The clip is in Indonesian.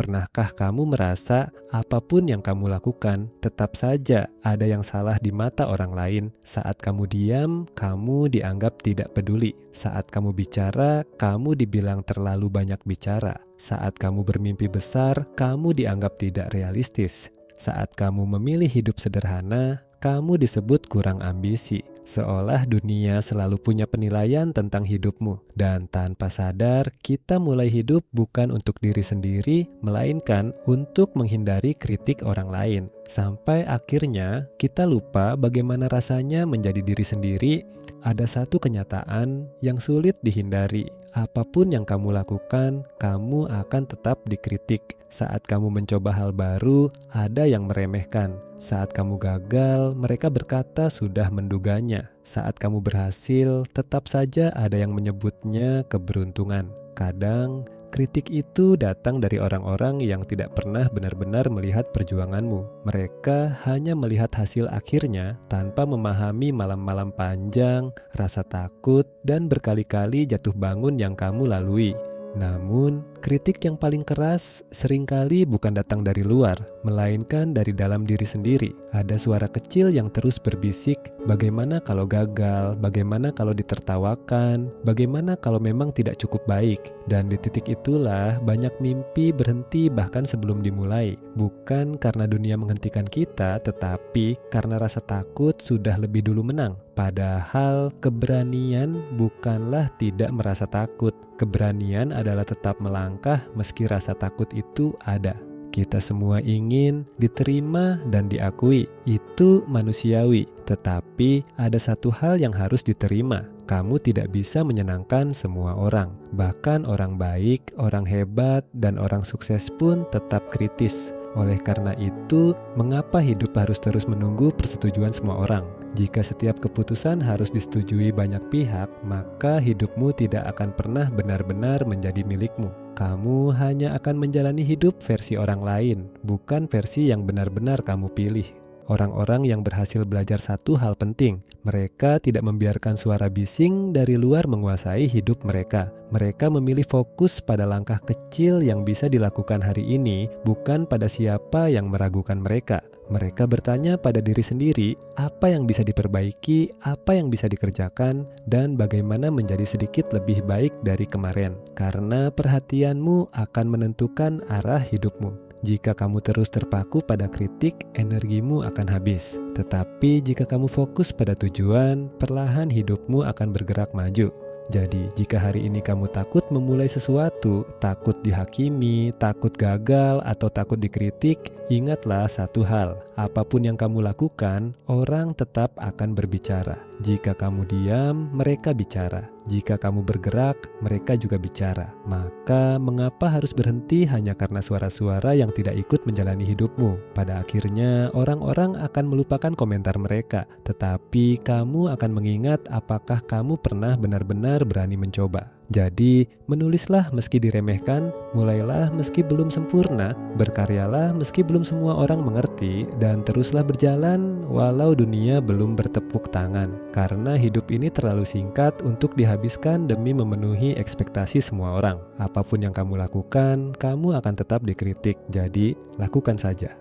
Pernahkah kamu merasa apapun yang kamu lakukan tetap saja ada yang salah di mata orang lain? Saat kamu diam, kamu dianggap tidak peduli. Saat kamu bicara, kamu dibilang terlalu banyak bicara. Saat kamu bermimpi besar, kamu dianggap tidak realistis. Saat kamu memilih hidup sederhana, kamu disebut kurang ambisi. Seolah dunia selalu punya penilaian tentang hidupmu. Dan tanpa sadar, kita mulai hidup bukan untuk diri sendiri, melainkan untuk menghindari kritik orang lain. Sampai akhirnya, kita lupa bagaimana rasanya menjadi diri sendiri. Ada satu kenyataan yang sulit dihindari. Apapun yang kamu lakukan, kamu akan tetap dikritik. Saat kamu mencoba hal baru, ada yang meremehkan. Saat kamu gagal, mereka berkata sudah menduganya. Saat kamu berhasil, tetap saja ada yang menyebutnya keberuntungan. Kadang, kritik itu datang dari orang-orang yang tidak pernah benar-benar melihat perjuanganmu. Mereka hanya melihat hasil akhirnya tanpa memahami malam-malam panjang, rasa takut, dan berkali-kali jatuh bangun yang kamu lalui. Namun, kritik yang paling keras seringkali bukan datang dari luar, melainkan dari dalam diri sendiri. Ada suara kecil yang terus berbisik, bagaimana kalau gagal, bagaimana kalau ditertawakan, bagaimana kalau memang tidak cukup baik. Dan di titik itulah banyak mimpi berhenti bahkan sebelum dimulai. Bukan karena dunia menghentikan kita, tetapi karena rasa takut sudah lebih dulu menang. Padahal keberanian bukanlah tidak merasa takut. Keberanian adalah tetap melangkah meski rasa takut itu ada. Kita semua ingin diterima dan diakui. Itu manusiawi. Tetapi ada satu hal yang harus diterima. Kamu tidak bisa menyenangkan semua orang. Bahkan orang baik, orang hebat, dan orang sukses pun tetap kritis. Oleh karena itu, mengapa hidup harus terus menunggu persetujuan semua orang? Jika setiap keputusan harus disetujui banyak pihak, maka hidupmu tidak akan pernah benar-benar menjadi milikmu. Kamu hanya akan menjalani hidup versi orang lain, bukan versi yang benar-benar kamu pilih. Orang-orang yang berhasil belajar satu hal penting, mereka tidak membiarkan suara bising dari luar menguasai hidup mereka. Mereka memilih fokus pada langkah kecil yang bisa dilakukan hari ini, bukan pada siapa yang meragukan mereka. Mereka bertanya pada diri sendiri, apa yang bisa diperbaiki, apa yang bisa dikerjakan, dan bagaimana menjadi sedikit lebih baik dari kemarin. Karena perhatianmu akan menentukan arah hidupmu. Jika kamu terus terpaku pada kritik, energimu akan habis. Tetapi jika kamu fokus pada tujuan, perlahan hidupmu akan bergerak maju. Jadi, jika hari ini kamu takut memulai sesuatu, takut dihakimi, takut gagal, atau takut dikritik, ingatlah satu hal, apapun yang kamu lakukan, orang tetap akan berbicara. Jika kamu diam, mereka bicara. Jika kamu bergerak, mereka juga bicara. Maka, mengapa harus berhenti hanya karena suara-suara yang tidak ikut menjalani hidupmu? Pada akhirnya, orang-orang akan melupakan komentar mereka, tetapi kamu akan mengingat apakah kamu pernah benar-benar berani mencoba. Jadi, menulislah meski diremehkan, mulailah meski belum sempurna, berkaryalah meski belum semua orang mengerti, dan teruslah berjalan walau dunia belum bertepuk tangan. Karena hidup ini terlalu singkat untuk dihabiskan demi memenuhi ekspektasi semua orang. Apapun yang kamu lakukan, kamu akan tetap dikritik. Jadi, lakukan saja.